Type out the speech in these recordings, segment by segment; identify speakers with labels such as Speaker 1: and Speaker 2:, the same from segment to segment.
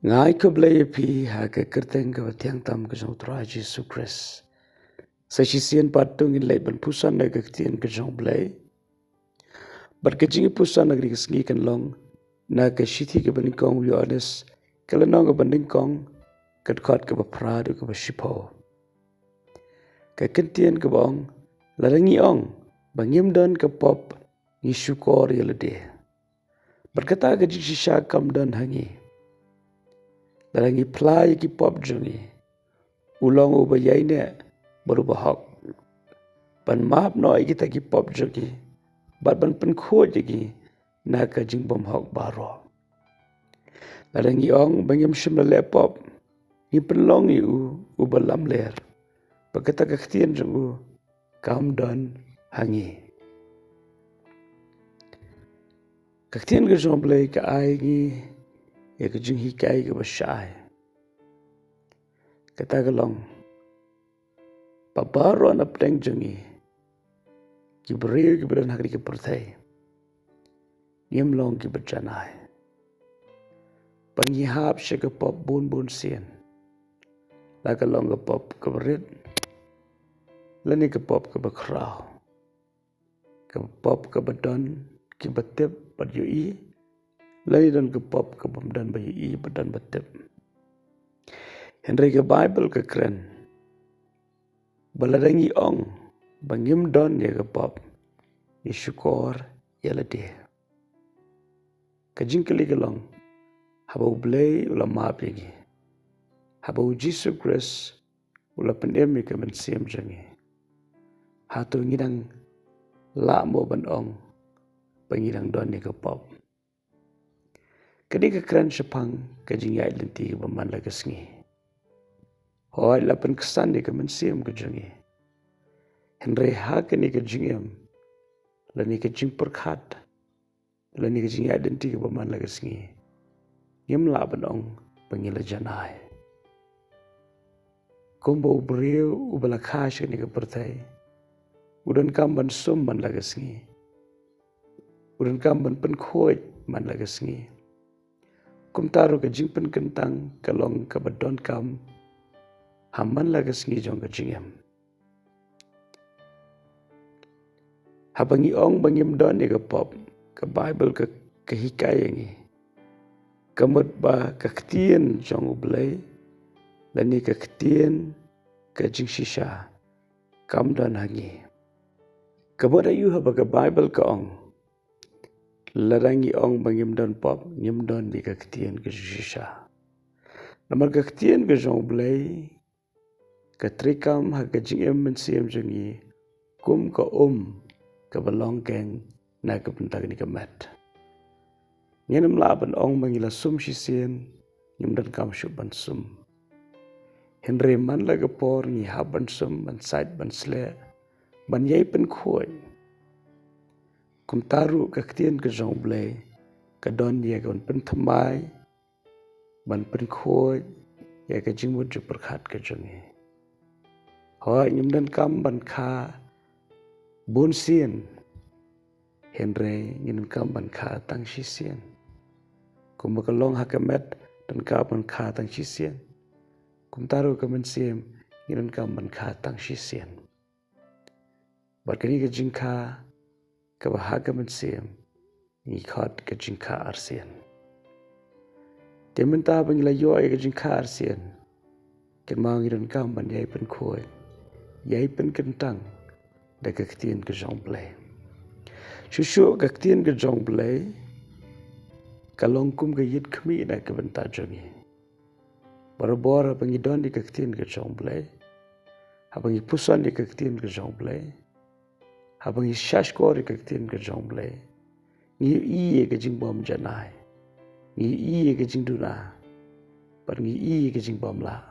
Speaker 1: Ngai ke belai pi ha ke kerteng ke tiang tam ke jong tra Jesu Christ. Sa si sien patung in leit ban pusan na ke tien ke jong belai. Bar ke jingi pusan na ke sengi kan long na ke shithi ke baning kong Yohanes ke lenong ke baning kong ke kot ke bapradu ke bashipo. Ke kentien ke bong larangi ong bangim dan ke pop ni syukor yelede. Berkata ke jingi shisha kam dan hangi. Larangi plai ki pop jongi. Ulong ubayai ne berubah hak. Ban maap no kita ki pop jongi. Bat ban pen kho jongi na ka jing bom hak baro. Larangi ong bangim shim na lepop. Ni pen long yu ubalam ler. Berkata ke ktien jongu kam dan hangi. Ktien ke jong blai ke ai ngi ya ke jing hikai ke basyai. Kata ke long babaro na pdeng jongi. Ki beriu ki beran hakri ke pertai. Yem long ki berjanai. Pengihap syaka pop bun sien. Laka long ke pop ke berit. Lani ke pop ke bekrau. Ke pop ke bedon ki betip bad yui. Lani dan ke pop ke bemdan bayui bedan betip. Henry ke Bible ke keren. Baladangi ong. Bangim don ya ke pop. Ni syukur ya ledih. Kajing kali ke long. Habau belai ula maap yagi. Habau Jesu Christ ula pendemi ke mensiam jangi. Hatu ngidang la mo ban ong pangidang don ni ke pop. Kadi ke keren sepang ke jingiai lenti ke baman lagasngi. Hoi lapan kesan ni ke mensiam ke jangi. Henry hak ni ke jingiam. Lani ke jing perkat. Lani ke jingiai lenti ke baman lagasngi. Ngim la ban ong pangila janai. Kumbo beriu ubala khasya ni ke pertai. Udan kam ban sum man lagasngi. Udan kam ban pen khoi man lagasngi. Kum taru ke jing pynkyntang kalong ke badon kam hamman lagasngi jong ke jingem. Habangi ong bangim don ni ke pop ke Bible ke hikaya ngi. Kamut ba ke ktien jong ublay lani ke ktien ke jing shisha kam don hangi. Kamut ayu haba ke Bible ke ong. Larangi ong bangim don pop ngim don bi ke ktien ke shisha. Namar ke ktien ke jong ublay ke trikam ha ke jingem mensiam jongi kum ke ke balong keng na ke pentag ni ke mat. Ngenem laban ong mangila sum shisien ngim dan kam syuk ban sum. Henry man la ke por ngi hab ban sum ban sait ban sle ban yai pen khoi. Kum taru ke ktien ke jong blay ke don ye ke pen thamai ban pen khoi ye ke jingmut ju perkhat ke jongi. Hoi ngim dan kam ban kha bun sien. Henry ngin kam ban kha tang shisien. Kum bakalong hakamet dan kam ban kha tang shisien. Kum taru ke mensiem ngin kam ban kha tang shisien. Barkani ke jingkha ke bahaga mensiem ngi khot ke jingkha arsien. Tementa bangila yo ke jingkha arsien. Ken mang ngin kam ban yai pen khoi. Yai pen kentang da ke ktien ke jong blay. Shushu ke ktien ke jong blay kalong kum ke yit khmi na ke benta jongi. Barabora bangi don di ke ktien ke jong blay. Habangi pusan di ke ktien ke jong blay. Habangi shashkor di ke ktien ke jong blay. Ngi iye ke jing bom janai. Ngi iye ke jing duna. Par ngi iye ke jing bom la.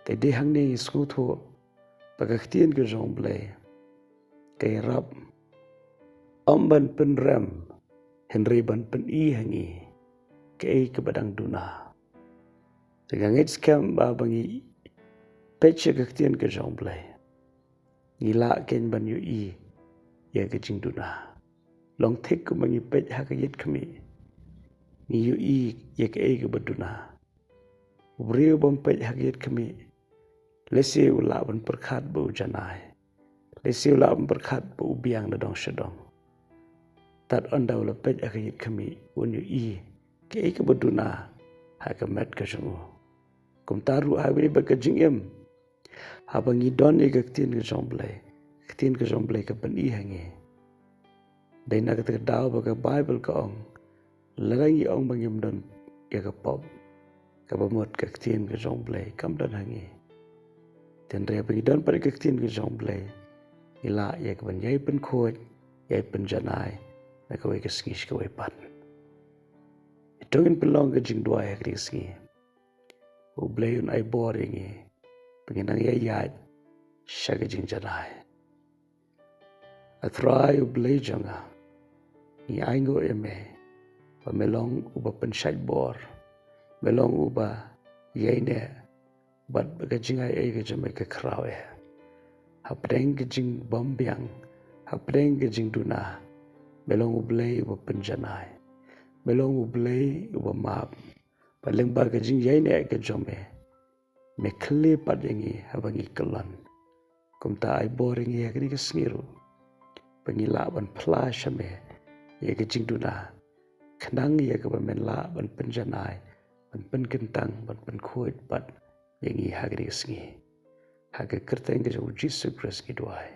Speaker 1: Kay dehang ni skutho baka ktien ke jong blay. Kay rap amban pen rem. Henry ban pen i hangi. Kay ke badang duna. Tegang itskam ba bangi peche ke ktien ke jong blay. Ngila ken ban yu i ya ke jing duna. Long thik ku bangi pech ha ke yit kami. ni yu I ye ke ke beduna ubriu bompet hagit kami lesi ula ban berkat bu janai lesi ula ban berkat bu biang na dong shadong tat onda ula pet hagit kami un yu I ke beduna ha ke met ke jungu kum taru ha beri ba ke jingem ha bangi don ke tin ke jomblai ke ban I hangi dai na ke daw ba ke bible ka ong larang I ong bangim don ya ke pop ka ba mot ke tin ke jomblai kam dan hangi ten re bangi don pa ke tin ke jomblai ila ya ke ban yai pen khoj yai pen janai na ke we ke sngish ke we pan itongin pelong ke jing dua ya ke sngi u blai un ai boring penginang ya yai sha ke jing janai atrai u blai janga ni aingo eme ba melong uba pensyait bor melong uba yaine bat baga jingai ai ke jame ke krawe hapdeng ke jing bombyang hapdeng ke jing duna melong ublei uba penjanai melong ublei uba map paleng ba ke jing yaine ke jome me kle padengi habangi kelan kumta ai boring ya ke smiru pengilaban flash me ya ke jing duna kenang ya ke menla ban penjanai ban pynkyntang ban penkuit bat yang I hagri sngi haga kerteng ke Jesus Christ ki duai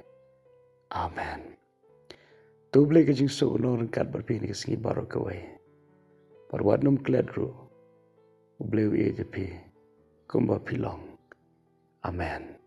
Speaker 1: amen tuble ke jing so non kat berpin ke sngi baro ke wai parwadnum kledru ubleu e de pi kumba pilong amen